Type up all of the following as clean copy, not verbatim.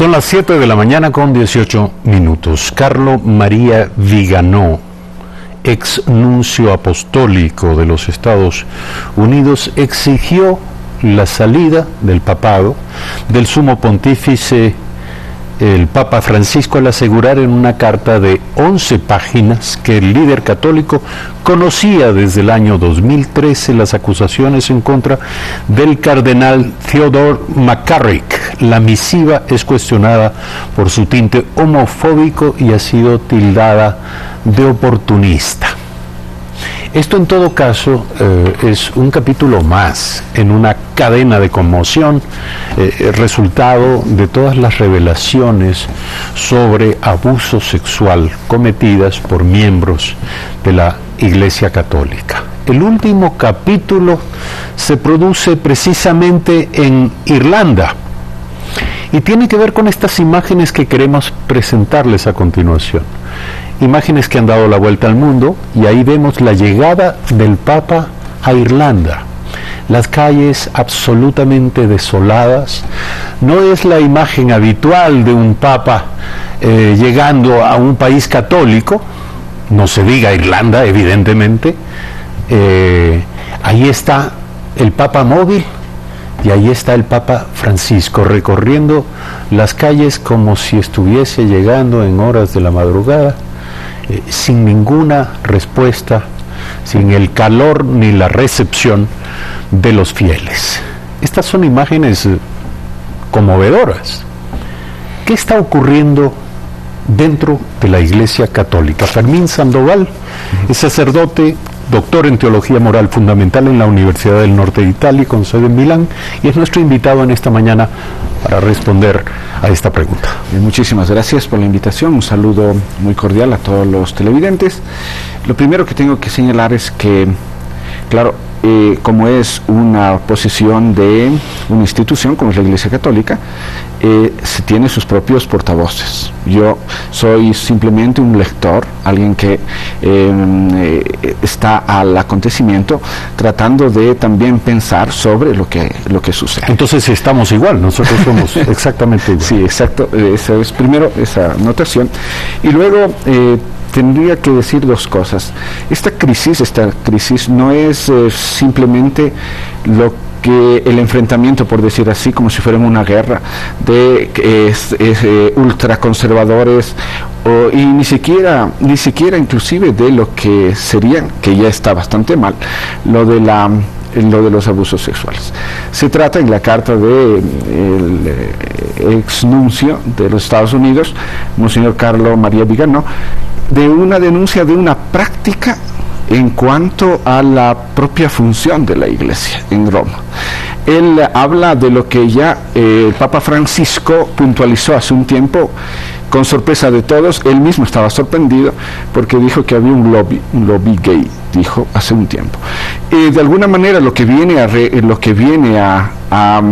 Son las 7 de la mañana con 18 minutos. Carlos María Viganó, ex nuncio apostólico de los Estados Unidos, exigió la salida del papado del sumo pontífice, el Papa Francisco, al asegurar en una carta de 11 páginas que el líder católico conocía desde el año 2013 las acusaciones en contra del cardenal Theodore McCarrick. La misiva es cuestionada por su tinte homofóbico y ha sido tildada de oportunista. Esto en todo caso es un capítulo más en una cadena de conmoción, resultado de todas las revelaciones sobre abuso sexual cometidas por miembros de la Iglesia Católica. El último capítulo se produce precisamente en Irlanda y tiene que ver con estas imágenes que queremos presentarles a continuación. Imágenes que han dado la vuelta al mundo, y ahí vemos la llegada del Papa a Irlanda. Las calles absolutamente desoladas. No es la imagen habitual de un Papa llegando a un país católico, no se diga Irlanda, evidentemente. Ahí está el Papa móvil y ahí está el Papa Francisco recorriendo las calles como si estuviese llegando en horas de la madrugada, sin ninguna respuesta, sin el calor ni la recepción de los fieles. Estas son imágenes conmovedoras. ¿Qué está ocurriendo dentro de la Iglesia Católica? Fermín Sandoval es sacerdote, doctor en Teología Moral Fundamental en la Universidad del Norte de Italia, con sede en Milán, y es nuestro invitado en esta mañana para responder a esta pregunta. Muchísimas gracias por la invitación, un saludo muy cordial a todos los televidentes. Lo primero que tengo que señalar es que, claro, como es una posición de una institución como es la Iglesia Católica, se tiene sus propios portavoces. Yo soy simplemente un lector, alguien que está al acontecimiento tratando de también pensar sobre lo que sucede. Entonces estamos igual, nosotros somos exactamente igual. Sí, exacto, esa es primero esa anotación. Y luego tendría que decir dos cosas. Esta crisis no es simplemente lo que el enfrentamiento, por decir así, como si fuera una guerra de ultraconservadores y ni siquiera inclusive de lo que serían, que ya está bastante mal, lo de los abusos sexuales. Se trata en la carta del ex nuncio de los Estados Unidos, Monseñor Carlos María Viganó, de una denuncia de una práctica en cuanto a la propia función de la Iglesia en Roma. Él habla de lo que ya el Papa Francisco puntualizó hace un tiempo, con sorpresa de todos. Él mismo estaba sorprendido porque dijo que había un lobby gay, dijo hace un tiempo. De alguna manera lo que viene a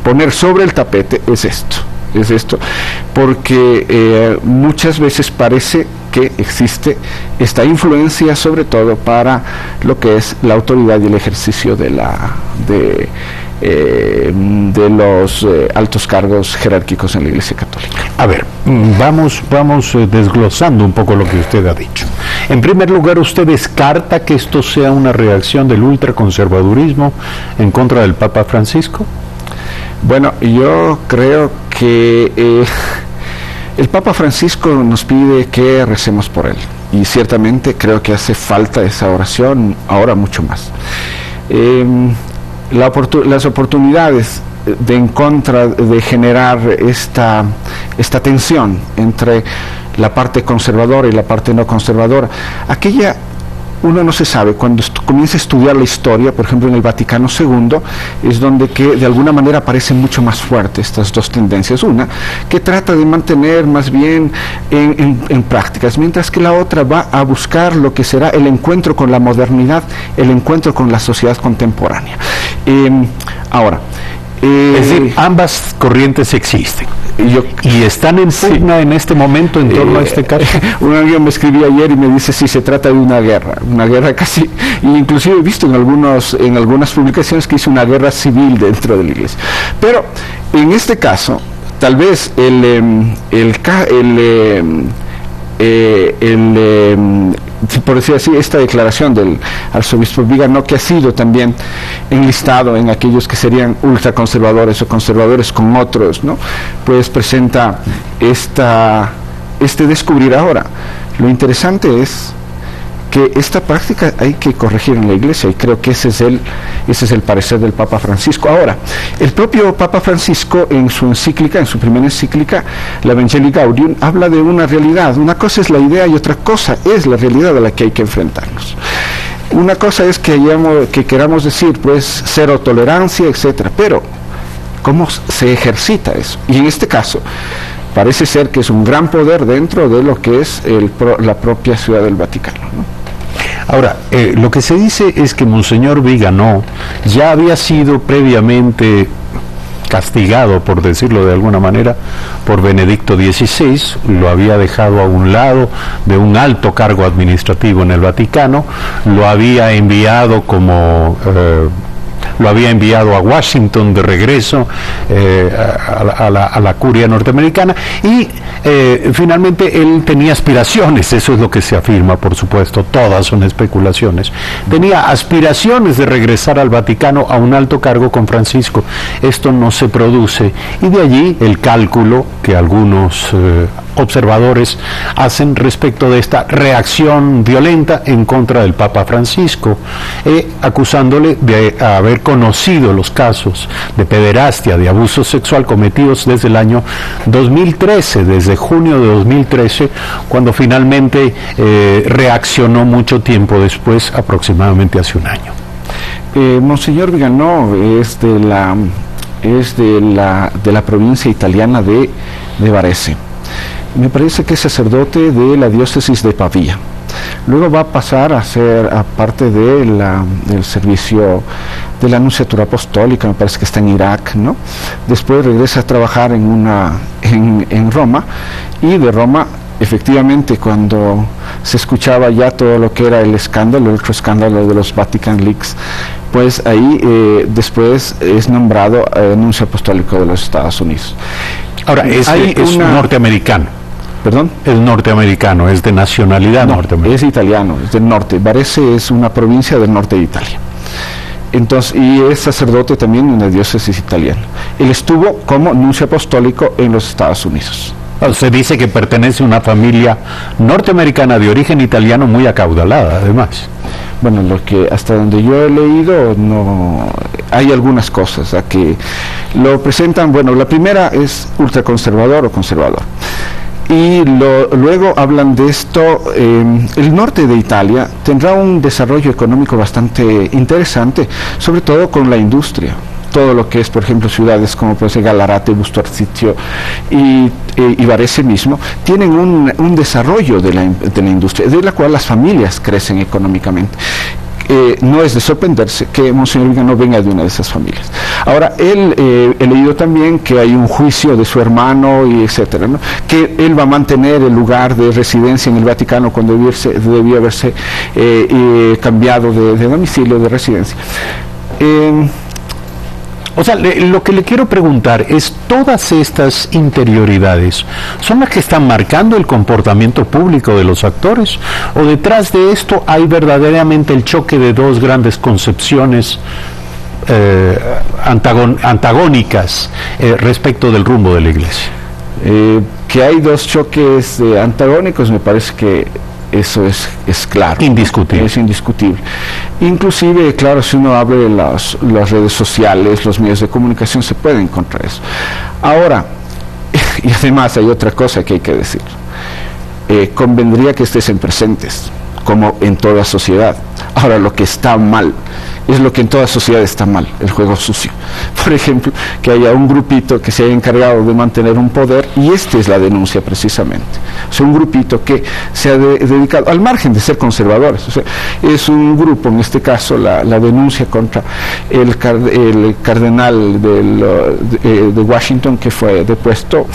poner sobre el tapete es esto, porque muchas veces parece que existe esta influencia, sobre todo para lo que es la autoridad y el ejercicio de los altos cargos jerárquicos en la Iglesia Católica. A ver, vamos desglosando un poco lo que usted ha dicho. En primer lugar, ¿usted descarta que esto sea una reacción del ultraconservadurismo en contra del Papa Francisco? Bueno, yo creo que el Papa Francisco nos pide que recemos por él, y ciertamente creo que hace falta esa oración ahora mucho más. Las oportunidades de generar esta tensión entre la parte conservadora y la parte no conservadora, uno no se sabe, cuando comienza a estudiar la historia, por ejemplo en el Vaticano II, es donde que de alguna manera aparecen mucho más fuertes estas dos tendencias. Una que trata de mantener más bien en prácticas, mientras que la otra va a buscar lo que será el encuentro con la modernidad, el encuentro con la sociedad contemporánea. Es decir, ambas corrientes existen y están en pugna en este momento en torno a este caso. Un amigo me escribió ayer y me dice si se trata de una guerra casi, y inclusive he visto en algunas publicaciones que hizo una guerra civil dentro de la Iglesia. Pero en este caso tal vez por decir así, esta declaración del arzobispo Vigano, que ha sido también enlistado en aquellos que serían ultraconservadores o conservadores con otros, ¿no? Pues presenta este descubrir ahora. Lo interesante es que esta práctica hay que corregir en la Iglesia, y creo que ese es el parecer del Papa Francisco. Ahora, el propio Papa Francisco en su encíclica, en su primera encíclica, la Evangelii Gaudium, habla de una realidad. Una cosa es la idea y otra cosa es la realidad a la que hay que enfrentarnos. Una cosa es que queramos decir, pues, cero tolerancia, etcétera, pero ¿cómo se ejercita eso? Y en este caso, parece ser que es un gran poder dentro de lo que es la propia Ciudad del Vaticano, ¿no? Ahora, lo que se dice es que Monseñor Vigano ya había sido previamente castigado, por decirlo de alguna manera, por Benedicto XVI, lo había dejado a un lado de un alto cargo administrativo en el Vaticano, lo había enviado a Washington de regreso a la curia norteamericana, y finalmente él tenía aspiraciones, eso es lo que se afirma, por supuesto, todas son especulaciones, tenía aspiraciones de regresar al Vaticano a un alto cargo con Francisco. Esto no se produce, y de allí el cálculo que algunos observadores hacen respecto de esta reacción violenta en contra del Papa Francisco, acusándole de haber conocido los casos de pederastia, de abuso sexual cometidos desde el año 2013, desde junio de 2013, cuando finalmente reaccionó mucho tiempo después, aproximadamente hace un año. Monseñor Vigano es de la provincia italiana de Varese. Me parece que es sacerdote de la diócesis de Pavía. Luego va a pasar a ser parte del servicio de la Nunciatura Apostólica, me parece que está en Irak, ¿no? Después regresa a trabajar en Roma, y de Roma, efectivamente, cuando se escuchaba ya todo lo que era el otro escándalo de los Vatican Leaks, pues ahí después es nombrado nuncio apostólico de los Estados Unidos. Ahora, es norteamericano. ¿Perdón? Es norteamericano, es de nacionalidad norteamericana. Es italiano, es del norte. Varese es una provincia del norte de Italia. Entonces, y es sacerdote también en una diócesis italiana. Él estuvo como nuncio apostólico en los Estados Unidos. Se dice que pertenece a una familia norteamericana de origen italiano muy acaudalada, además. Bueno, hasta donde yo he leído, no hay algunas cosas a que lo presentan. Bueno, la primera es ultraconservador o conservador. Y luego hablan de esto. El norte de Italia tendrá un desarrollo económico bastante interesante, sobre todo con la industria. Todo lo que es, por ejemplo, ciudades como puede ser Galarate, Busto Arsizio y Varese mismo, tienen un desarrollo de la industria, de la cual las familias crecen económicamente. No es de sorprenderse que Monseñor Vigano venga de una de esas familias. Ahora, he leído también que hay un juicio de su hermano y etcétera, ¿no? Que él va a mantener el lugar de residencia en el Vaticano cuando debió haberse cambiado de domicilio, de residencia. O sea, lo que le quiero preguntar es, ¿todas estas interioridades son las que están marcando el comportamiento público de los actores? ¿O detrás de esto hay verdaderamente el choque de dos grandes concepciones antagónicas respecto del rumbo de la Iglesia? Que hay dos choques antagónicos, me parece que eso es claro. Indiscutible. Es indiscutible. Inclusive, claro, si uno abre las redes sociales, los medios de comunicación, se puede encontrar eso. Ahora, y además hay otra cosa que hay que decir. Convendría que estén presentes, como en toda sociedad. Ahora, lo que está mal es lo que en toda sociedad está mal, el juego sucio. Por ejemplo, que haya un grupito que se haya encargado de mantener un poder, y esta es la denuncia precisamente. O sea, un grupito que se ha dedicado, al margen de ser conservadores, o sea, es un grupo, en este caso, la denuncia contra el cardenal de Washington, que fue depuesto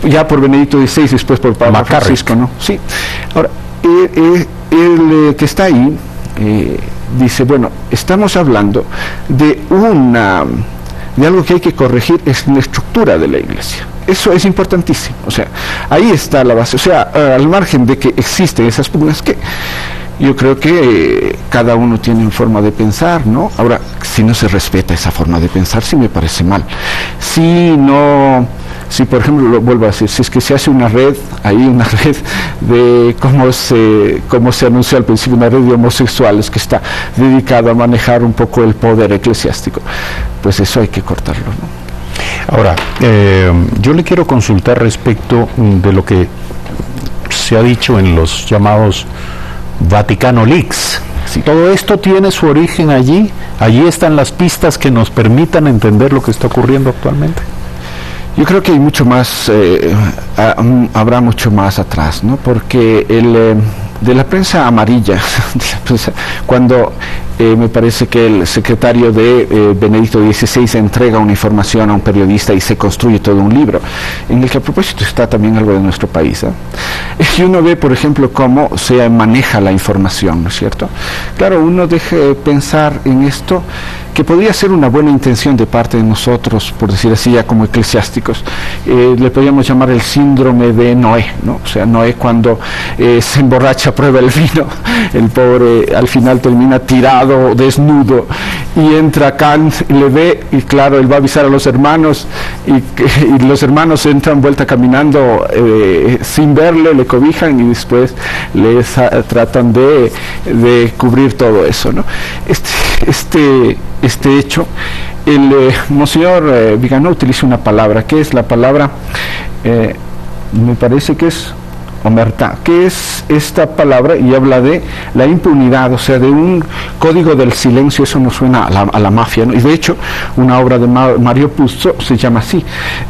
ya por Benedicto XVI, después por Papa Francisco, ¿no? Sí. Ahora, el que está ahí dice, bueno, estamos hablando de de algo que hay que corregir es la estructura de la iglesia. Eso es importantísimo, o sea, ahí está la base, o sea, al margen de que existen esas pugnas que yo creo que cada uno tiene una forma de pensar, ¿no? Ahora, si no se respeta esa forma de pensar, sí me parece mal. Si por ejemplo, lo vuelvo a decir, si es que se hace una red de, como se anunció al principio, una red de homosexuales que está dedicada a manejar un poco el poder eclesiástico, pues eso hay que cortarlo, ¿no? Ahora, yo le quiero consultar respecto de lo que se ha dicho en los llamados Vaticano Leaks. Sí. Todo esto tiene su origen allí. Allí están las pistas que nos permitan entender lo que está ocurriendo actualmente. Yo creo que hay mucho más, habrá mucho más atrás, ¿no? Porque de la prensa amarilla, cuando me parece que el secretario de Benedicto XVI entrega una información a un periodista y se construye todo un libro, en el que a propósito está también algo de nuestro país, ¿eh? Y uno ve, por ejemplo, cómo se maneja la información, ¿no es cierto? Claro, uno deja de pensar en esto, que podría ser una buena intención de parte de nosotros, por decir así, ya como eclesiásticos. Le podríamos llamar el síndrome de Noé, ¿no? O sea, Noé cuando se emborracha, prueba el vino, el pobre al final termina tirado, desnudo, y entra Kant y le ve, y claro, él va a avisar a los hermanos, y los hermanos entran vuelta caminando sin verle, le cobijan y después les tratan de cubrir todo eso, ¿no? Este hecho, el Monseñor Viganò utiliza una palabra, que es la palabra, me parece que es omertá, que es esta palabra, y habla de la impunidad, o sea, de un código del silencio. Eso nos suena a la mafia, ¿no? Y de hecho, una obra de Mario Puzo se llama así,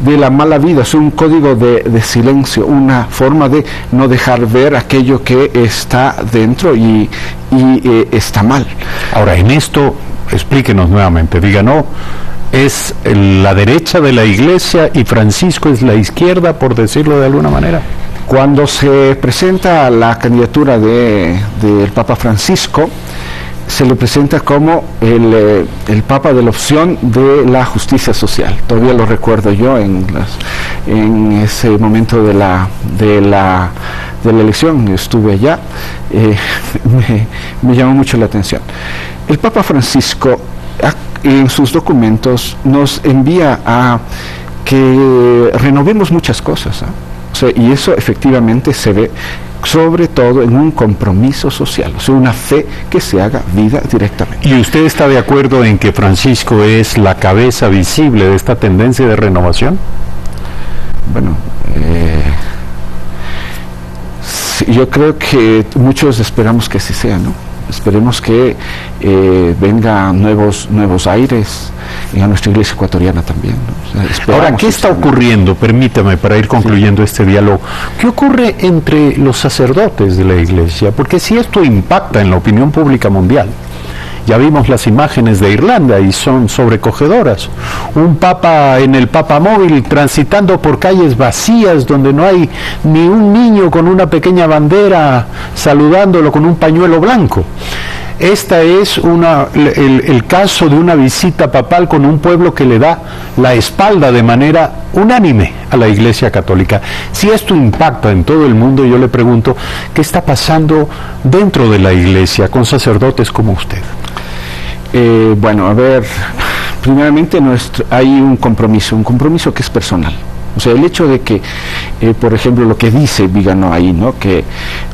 de la mala vida, es un código de silencio, una forma de no dejar ver aquello que está dentro y está mal. Ahora, en esto, explíquenos nuevamente, Viganò es la derecha de la iglesia y Francisco es la izquierda, por decirlo de alguna manera. Cuando se presenta la candidatura del Papa Francisco, se le presenta como el Papa de la opción de la justicia social. Todavía lo recuerdo yo en ese momento de la elección, estuve allá, me llamó mucho la atención. El Papa Francisco en sus documentos nos envía a que renovemos muchas cosas, ¿eh? O sea, y eso efectivamente se ve sobre todo en un compromiso social, o sea, una fe que se haga vida directamente. ¿Y usted está de acuerdo en que Francisco es la cabeza visible de esta tendencia de renovación? Bueno, sí, yo creo que muchos esperamos que así sea, ¿no? Esperemos que vengan nuevos aires a nuestra iglesia ecuatoriana también, ¿no? O sea, ahora, ¿qué está ocurriendo? Permítame, para ir concluyendo este diálogo. ¿Qué ocurre entre los sacerdotes de la iglesia? Porque si esto impacta en la opinión pública mundial, ya vimos las imágenes de Irlanda y son sobrecogedoras. Un papa en el papamóvil transitando por calles vacías donde no hay ni un niño con una pequeña bandera saludándolo con un pañuelo blanco. Esta es el caso de una visita papal con un pueblo que le da la espalda de manera unánime a la Iglesia Católica. Si esto impacta en todo el mundo, yo le pregunto, ¿qué está pasando dentro de la Iglesia con sacerdotes como usted? Bueno, a ver, primeramente hay un compromiso que es personal. O sea, el hecho de que, por ejemplo, lo que dice Viganò ahí, ¿no? Que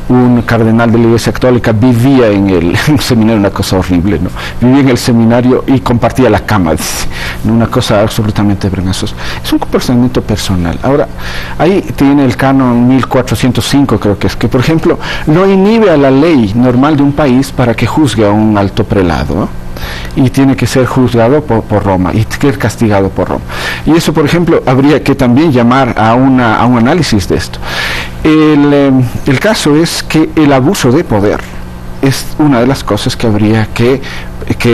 un cardenal de la Iglesia Católica vivía en el seminario, una cosa horrible, ¿no? Vivía en el seminario y compartía la cama, dice, ¿no? Una cosa absolutamente vergonzosa. Es un comportamiento personal. Ahora, ahí tiene el canon 1405, creo que es, que por ejemplo, no inhibe a la ley normal de un país para que juzgue a un alto prelado, ¿no? Y tiene que ser juzgado por Roma y ser castigado por Roma. Y eso, por ejemplo, habría que también llamar a un análisis de esto. El caso es que el abuso de poder es una de las cosas que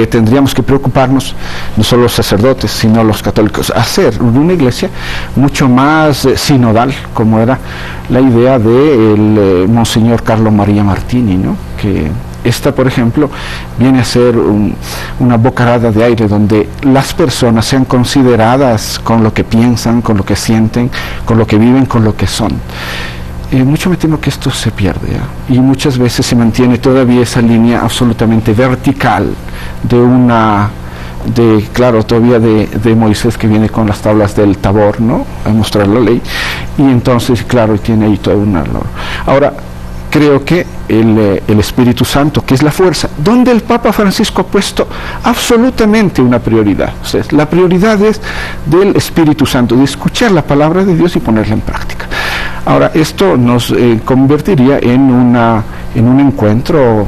tendríamos que preocuparnos, no solo los sacerdotes, sino los católicos, hacer una iglesia mucho más sinodal, como era la idea del Monseñor Carlo María Martini, ¿no? Que Esta, por ejemplo, viene a ser una bocanada de aire donde las personas sean consideradas con lo que piensan, con lo que sienten, con lo que viven, con lo que son. Mucho me temo que esto se pierde, ¿eh? Y muchas veces se mantiene todavía esa línea absolutamente vertical de Moisés, que viene con las tablas del Tabor, ¿no?, a mostrar la ley, y entonces, claro, tiene ahí toda una... Ahora, creo que el Espíritu Santo, que es la fuerza, donde el Papa Francisco ha puesto absolutamente una prioridad. O sea, la prioridad es del Espíritu Santo, de escuchar la palabra de Dios y ponerla en práctica. Ahora, esto nos convertiría en un encuentro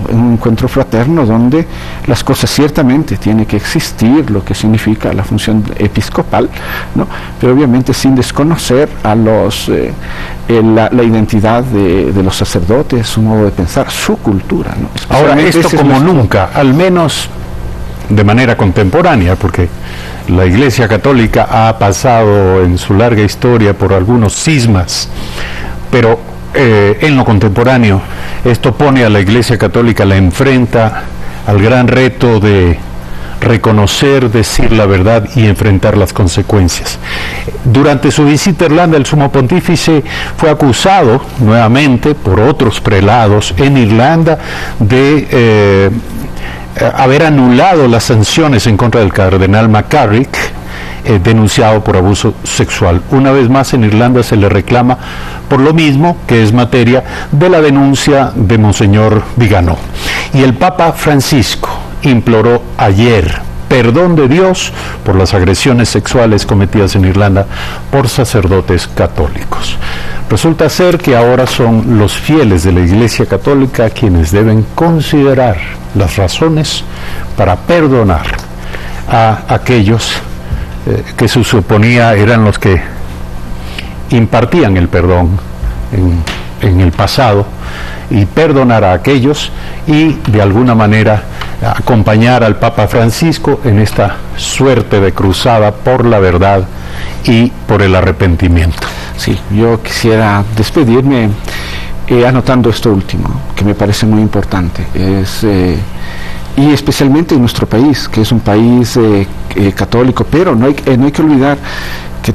fraterno, donde las cosas ciertamente tienen que existir, lo que significa la función episcopal, ¿no?, pero obviamente sin desconocer a la identidad de los sacerdotes, su modo de pensar, su cultura, ¿no? Ahora, esto como nunca, al menos de manera contemporánea, porque la Iglesia Católica ha pasado en su larga historia por algunos cismas, pero en lo contemporáneo esto pone a la Iglesia Católica, la enfrenta al gran reto de reconocer, decir la verdad y enfrentar las consecuencias. Durante su visita a Irlanda, el sumo pontífice fue acusado nuevamente por otros prelados en Irlanda de haber anulado las sanciones en contra del cardenal McCarrick, denunciado por abuso sexual. Una vez más, en Irlanda se le reclama por lo mismo, que es materia de la denuncia de Monseñor Viganò. Y el Papa Francisco imploró ayer perdón de Dios por las agresiones sexuales cometidas en Irlanda por sacerdotes católicos. Resulta ser que ahora son los fieles de la Iglesia Católica quienes deben considerar las razones para perdonar a aquellos que se suponía eran los que impartían el perdón en el pasado, y perdonar a aquellos y de alguna manera acompañar al Papa Francisco en esta suerte de cruzada por la verdad y por el arrepentimiento. Sí, yo quisiera despedirme anotando esto último, que me parece muy importante, y especialmente en nuestro país, que es un país católico, pero no hay que olvidar que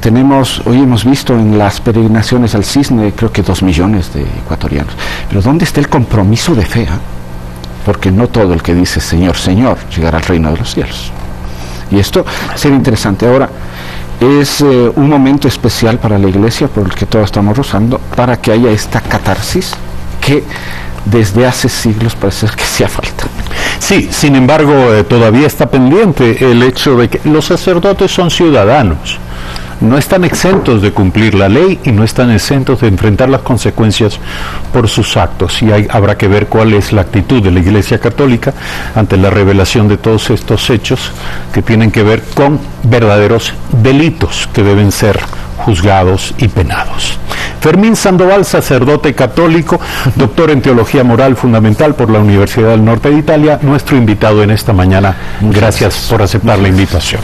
hoy hemos visto en las peregrinaciones al Cisne, creo que 2 millones de ecuatorianos. Pero ¿dónde está el compromiso de fe? Porque no todo el que dice Señor, Señor, llegará al reino de los cielos. Y esto será interesante. Ahora, es un momento especial para la Iglesia, por el que todos estamos rozando, para que haya esta catarsis que desde hace siglos parece que hacía falta. Sí, sin embargo, todavía está pendiente el hecho de que los sacerdotes son ciudadanos. No están exentos de cumplir la ley y no están exentos de enfrentar las consecuencias por sus actos. Y habrá que ver cuál es la actitud de la Iglesia Católica ante la revelación de todos estos hechos que tienen que ver con verdaderos delitos que deben ser juzgados y penados. Fermín Sandoval, sacerdote católico, doctor en Teología Moral Fundamental por la Universidad del Norte de Italia, nuestro invitado en esta mañana. Gracias por aceptar la invitación.